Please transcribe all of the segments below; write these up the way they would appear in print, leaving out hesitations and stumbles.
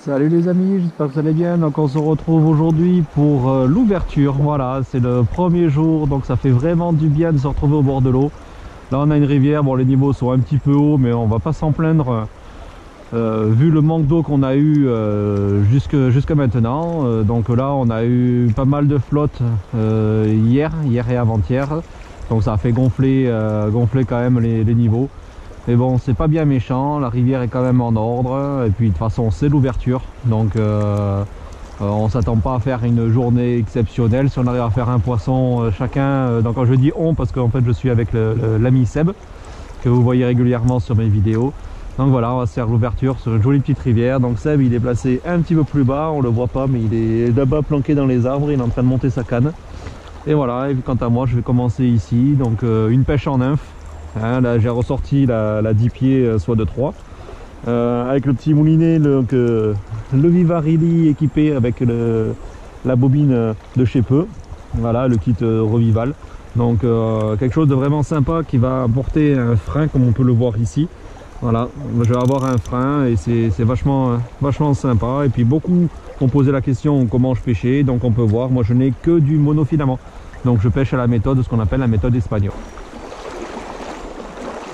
Salut les amis, j'espère que vous allez bien. Donc on se retrouve aujourd'hui pour l'ouverture. Voilà, c'est le premier jour, donc ça fait vraiment du bien de se retrouver au bord de l'eau. Là on a une rivière, bon les niveaux sont un petit peu hauts, mais on va pas s'en plaindre vu le manque d'eau qu'on a eu jusqu'à maintenant. Donc là on a eu pas mal de flotte hier et avant-hier. Donc ça a fait gonfler quand même les niveaux. Mais bon, c'est pas bien méchant, la rivière est quand même en ordre, et puis de toute façon c'est l'ouverture, donc on s'attend pas à faire une journée exceptionnelle. Si on arrive à faire un poisson chacun, donc quand je dis on, parce qu'en fait je suis avec l'ami Seb, que vous voyez régulièrement sur mes vidéos. Donc voilà, on va se faire l'ouverture sur une jolie petite rivière. Donc Seb il est placé un petit peu plus bas, on le voit pas, mais il est là-bas planqué dans les arbres, il est en train de monter sa canne. Et voilà, et quant à moi je vais commencer ici, donc une pêche en nymphe. Hein, là j'ai ressorti la 10 pieds soit de 3 avec le petit moulinet, le Vivarili équipé avec la bobine de chez Peu. Voilà, le kit Revival. Donc quelque chose de vraiment sympa qui va apporter un frein comme on peut le voir ici. Voilà, je vais avoir un frein et c'est vachement sympa. Et puis beaucoup m'ont posé la question comment je pêchais, donc on peut voir, moi je n'ai que du monofilament. Donc je pêche à la méthode, ce qu'on appelle la méthode espagnole.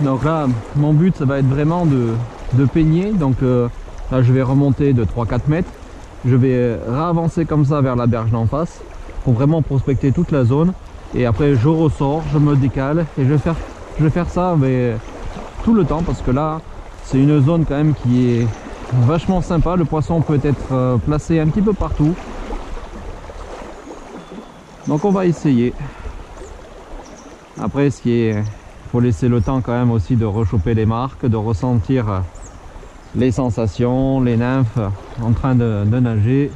Donc là, mon but, ça va être vraiment de peigner. Donc là, je vais remonter de 3-4 mètres. Je vais réavancer comme ça vers la berge d'en face pour vraiment prospecter toute la zone. Et après, je ressors, je me décale et je vais faire ça mais, tout le temps parce que là, c'est une zone quand même qui est vachement sympa. Le poisson peut être placé un petit peu partout. Donc on va essayer. Après, faut laisser le temps quand même aussi de rechoper les marques, de ressentir les sensations, les nymphes en train de nager.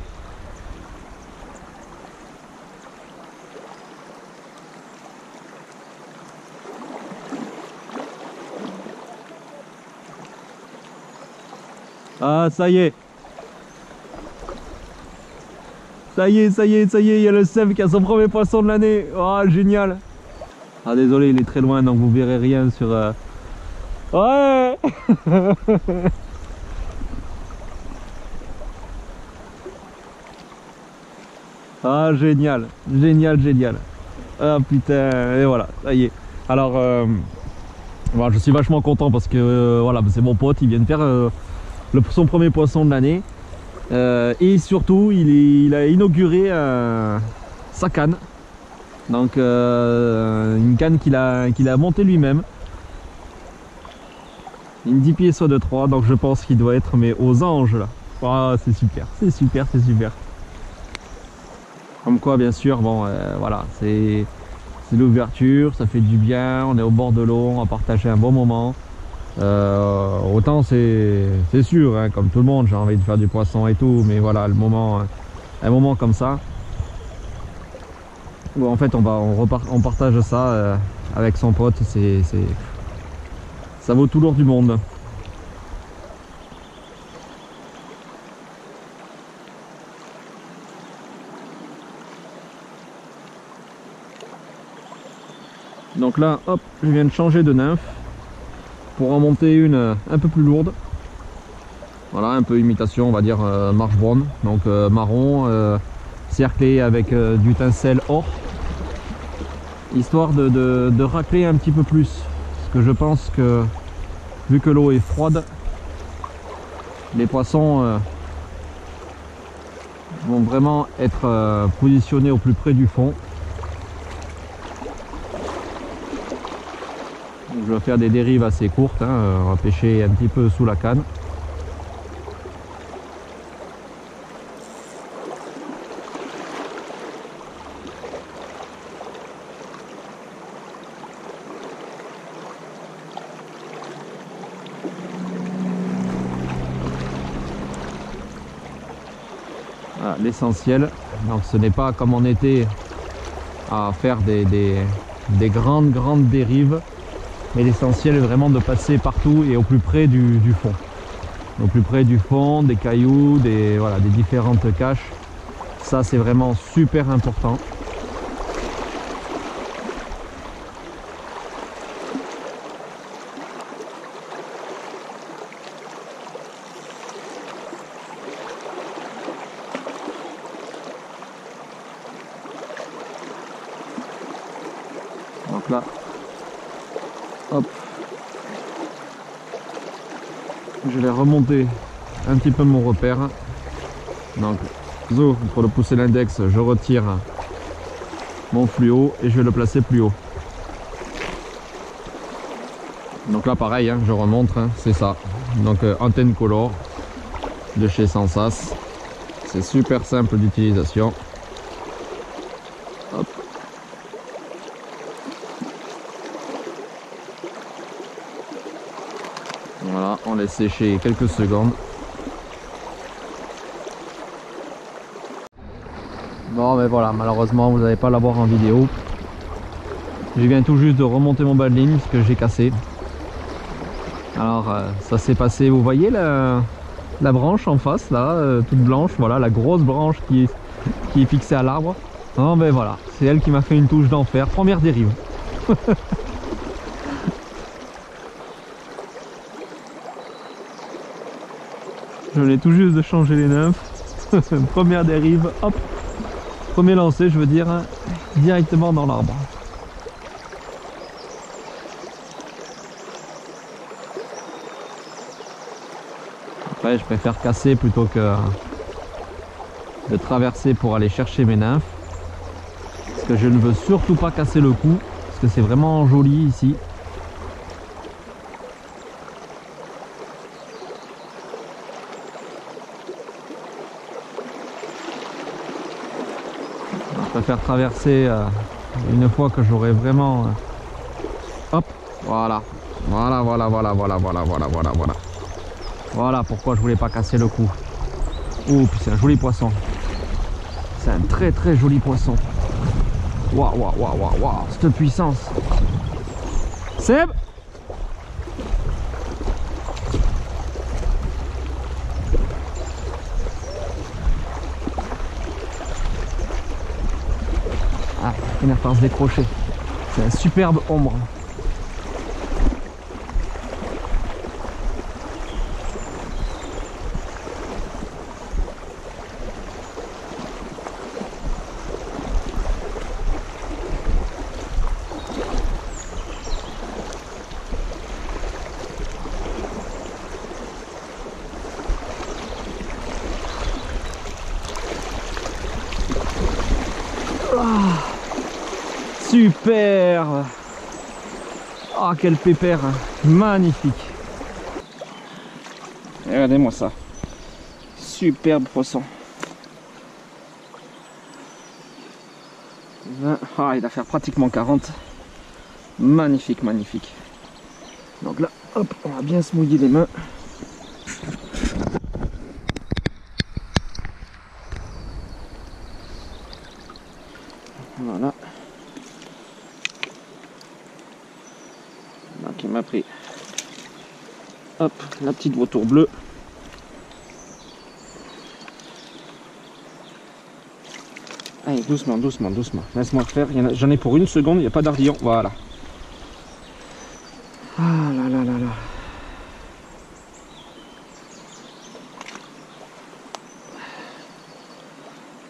Ah ça y est. Ça y est, il y a le Seb qui a son premier poisson de l'année. Oh génial. Ah désolé, il est très loin donc vous verrez rien sur... Ouais. Ah génial, génial. Ah putain, et voilà, ça y est. Alors, voilà, je suis vachement content parce que voilà, c'est mon pote, il vient de faire son premier poisson de l'année. Et surtout, il a inauguré sa canne. Donc, une canne qu'il a montée lui-même. Une 10 pieds soit de 3, donc je pense qu'il doit être mais aux anges là. Ah, c'est super, c'est super, c'est super. Comme quoi, bien sûr, bon, voilà, c'est l'ouverture, ça fait du bien, on est au bord de l'eau, on va partager un bon moment. Autant c'est sûr, hein, comme tout le monde, j'ai envie de faire du poisson et tout, mais voilà, un moment comme ça, où en fait on partage ça avec son pote, ça vaut tout l'or du monde. Donc là, hop, je viens de changer de nymphe pour en monter une un peu plus lourde. Voilà, un peu imitation, on va dire marche brown, donc marron, cerclé avec du tincelle or, histoire de racler un petit peu plus. Parce que je pense que, vu que l'eau est froide, les poissons vont vraiment être positionnés au plus près du fond. Donc, je vais faire des dérives assez courtes, hein, on va pêcher un petit peu sous la canne. Voilà, l'essentiel, donc ce n'est pas comme en été à faire des grandes dérives, mais l'essentiel est vraiment de passer partout et au plus près du fond. Au plus près du fond, des cailloux, voilà, des différentes caches. Ça c'est vraiment super important. Donc là, hop, je vais remonter un petit peu mon repère. Donc, pour le pousser l'index, je retire mon fluo et je vais le placer plus haut. Donc là, pareil, hein, je remonte, hein, c'est ça. Donc, antenne color de chez Sensas. C'est super simple d'utilisation. Hop. Voilà, on laisse sécher quelques secondes. Bon, mais voilà, malheureusement vous n'allez pas l'avoir en vidéo. Je viens tout juste de remonter mon bas de ligne parce que j'ai cassé. Alors ça s'est passé, vous voyez la branche en face là, toute blanche, voilà la grosse branche qui est fixée à l'arbre. Non mais voilà, c'est elle qui m'a fait une touche d'enfer, première dérive. Je venais tout juste de changer les nymphes. Première dérive, hop, premier lancé je veux dire, directement dans l'arbre. Après je préfère casser plutôt que de traverser pour aller chercher mes nymphes. Parce que je ne veux surtout pas casser le cou, parce que c'est vraiment joli ici. Je préfère traverser une fois que j'aurai vraiment... hop, voilà. Voilà pourquoi je voulais pas casser le cou. Oh, puis c'est un joli poisson. C'est un très très joli poisson. Waouh, cette puissance. Seb! Ah, il va finir par se décrocher. C'est un superbe ombre. Super! Ah, quel pépère! Magnifique! Regardez-moi ça! Superbe poisson! Ah, il va faire pratiquement 40. Magnifique! Donc là, hop, on va bien se mouiller les mains. Voilà. Donc il m'a pris, hop, la petite vautour bleue. Allez, doucement. Laisse-moi faire. J'en ai pour une seconde, il n'y a pas d'ardillon. Voilà. Ah là.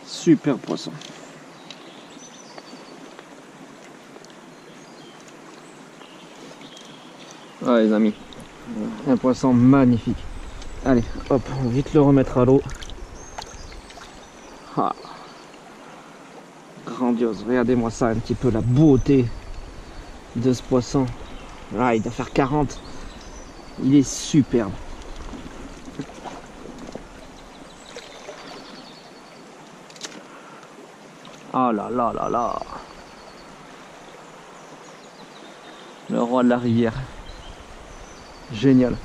Super poisson. Ah les amis, un poisson magnifique. Allez, hop, on va vite le remettre à l'eau. Ah, grandiose, regardez-moi ça, un petit peu la beauté de ce poisson. Ah, il doit faire 40. Il est superbe. Ah là. Le roi de la rivière. Génial.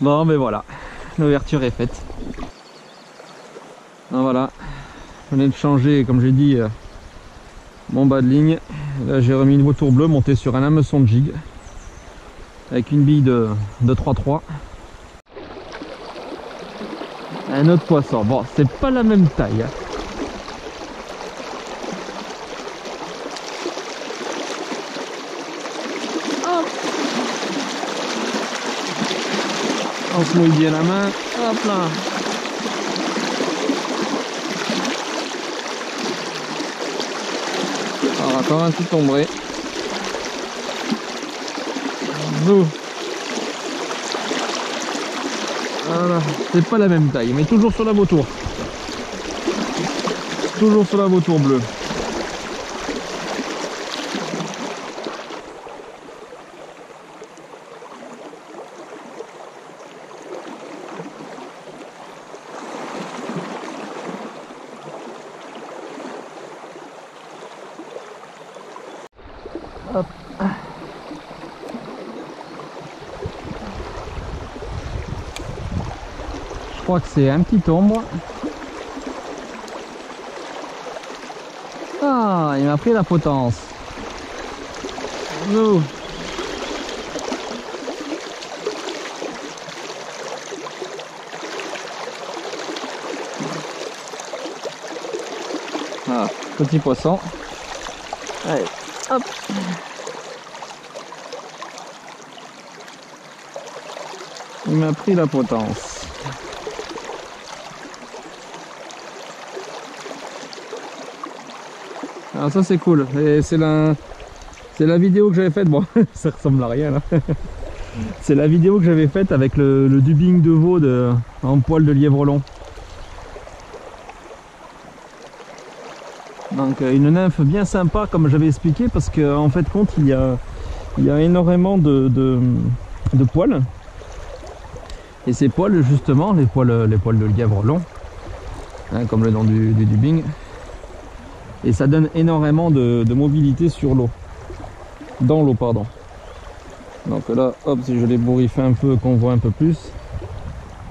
Bon, mais voilà, l'ouverture est faite. Donc voilà, je venais de changer, comme j'ai dit, mon bas de ligne. Là, j'ai remis une vautour bleue montée sur un hameçon de jig avec une bille de 3-3. Un autre poisson. Bon, c'est pas la même taille. On se mouille bien la main, hop là. Alors, encore un petit tombré. Nous. Voilà, c'est pas la même taille, mais toujours sur la vautour. Toujours sur la vautour bleue. Hop. Je crois que c'est un petit ombre. Ah, il m'a pris la potence. Nous. Ah, petit poisson. Allez, hop. Il m'a pris la potence. Alors ça c'est cool. C'est la vidéo que j'avais faite. Bon, ça ressemble à rien là. C'est la vidéo que j'avais faite avec le dubbing de veau en poil de lièvre long. Donc une nymphe bien sympa comme j'avais expliqué, parce qu'en fait compte il y a énormément de poils. Et ces poils justement, les poils de lièvre long, hein, comme le nom du dubbing, et ça donne énormément de mobilité sur l'eau, dans l'eau pardon. Donc là hop, si je les bourriffe un peu, qu'on voit un peu plus,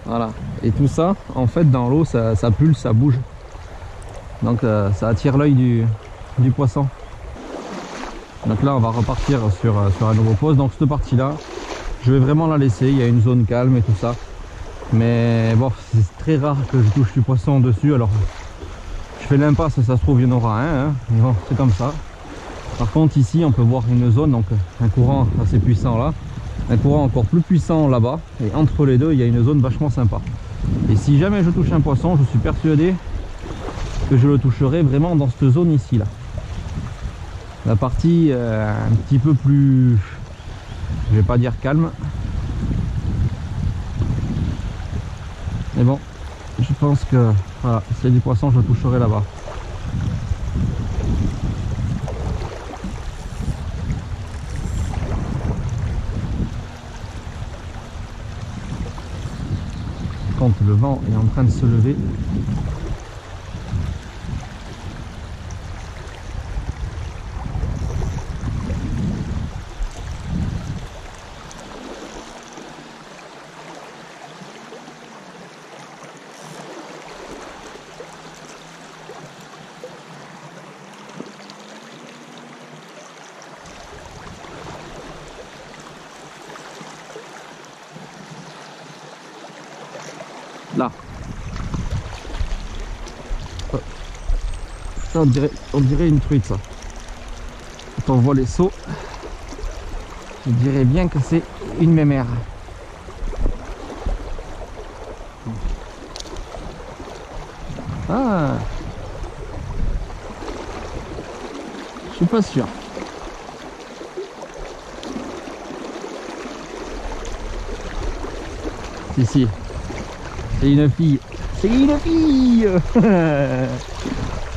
voilà. Et tout ça en fait dans l'eau ça pulse, ça bouge, donc ça attire l'œil du poisson. Donc là on va repartir sur un nouveau poste. Donc cette partie là je vais vraiment la laisser, il y a une zone calme et tout ça, mais bon c'est très rare que je touche du poisson dessus. Alors je fais l'impasse, ça se trouve il y en aura un, hein. Mais bon, c'est comme ça. Par contre ici on peut voir une zone, donc un courant assez puissant là, un courant encore plus puissant là-bas, et entre les deux il y a une zone vachement sympa. Et si jamais je touche un poisson, je suis persuadé que je le toucherai vraiment dans cette zone ici là, la partie un petit peu plus, je vais pas dire calme, mais bon je pense que voilà, s'il y a du poisson je le toucherai là-bas. Quand le vent est en train de se lever, là. Ça on dirait une truite ça. Quand on voit les sauts, je dirais bien que c'est une mémère. Ah, je suis pas sûr. Si, c'est une fille. C'est une fille.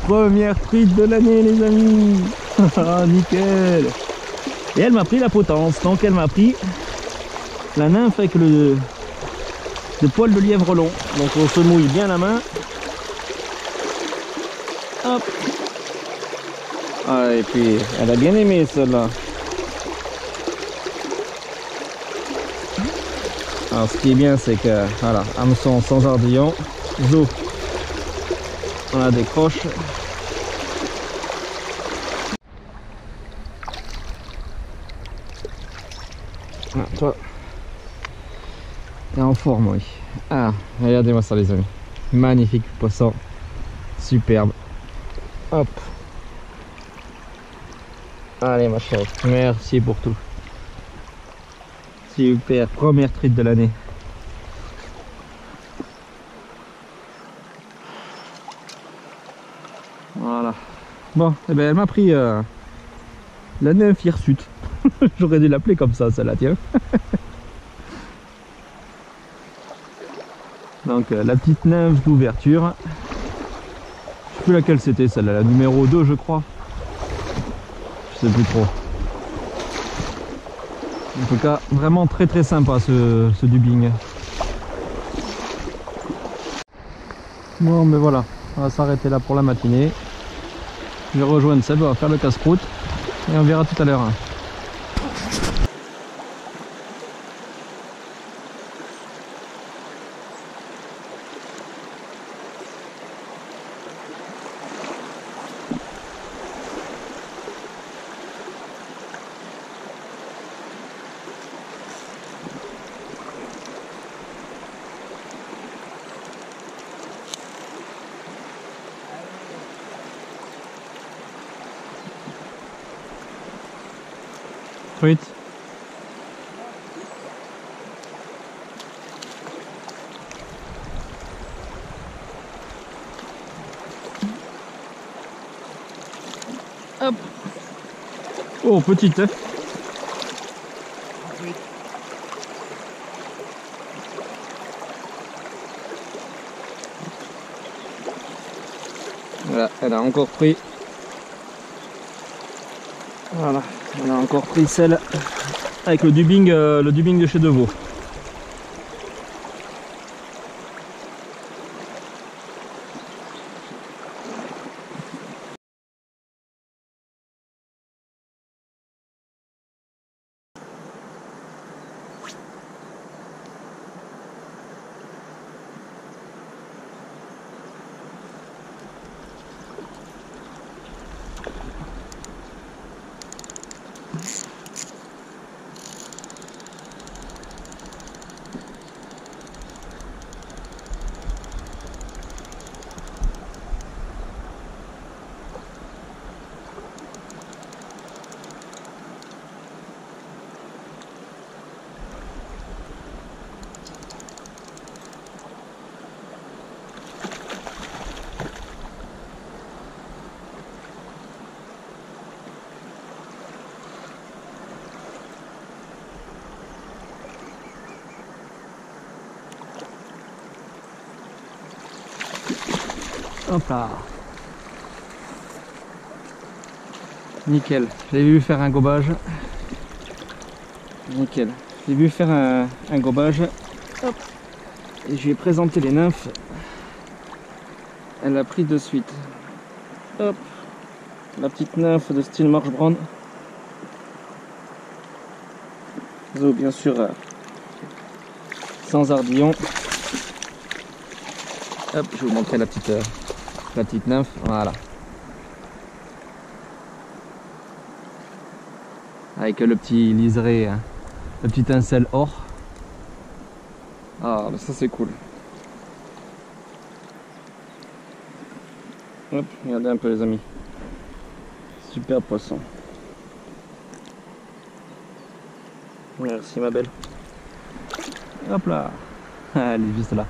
Première truite de l'année les amis. Ah, nickel. Et elle m'a pris la potence, donc elle m'a pris la nymphe avec le poil de lièvre long. Donc on se mouille bien la main. Hop. Ah, et puis elle a bien aimé celle-là. Alors ce qui est bien c'est que voilà, hameçon sans ardillon, zo, on la décroche. Ah, toi, t'es en forme oui. Ah, regardez-moi ça les amis, magnifique poisson, superbe. Hop. Allez ma chérie, merci pour tout. Super, première truite de l'année. Voilà. Bon, eh ben, elle m'a pris La nymphe hirsute. J'aurais dû l'appeler comme ça, celle-là, tiens. Donc la petite nymphe d'ouverture. Je sais plus laquelle c'était celle-là, la numéro 2 je crois. Je sais plus trop. En tout cas, vraiment très très sympa ce dubbing. Bon mais voilà, on va s'arrêter là pour la matinée. Je vais rejoindre Seb, on va faire le casse-croûte et on verra tout à l'heure. Truite. Hop. Oh, petite. Hein. Voilà, elle a encore pris. Voilà, elle a encore pris celle avec le dubbing de chez Devaux. Hop là. Nickel. J'ai vu faire un gobage. Nickel. J'ai vu faire un gobage. Hop. Et je lui ai présenté les nymphes. Elle a pris de suite. Hop. La petite nymphe de style Marsh Brown. Zo, bien sûr, sans ardillon. Hop, je vais vous montrer la petite nymphe. Voilà. Avec le petit liseré, hein, le petit incel or. Ah, bah ça c'est cool. Hop, regardez un peu les amis. Super poisson. Merci ma belle. Hop là. Elle est juste là.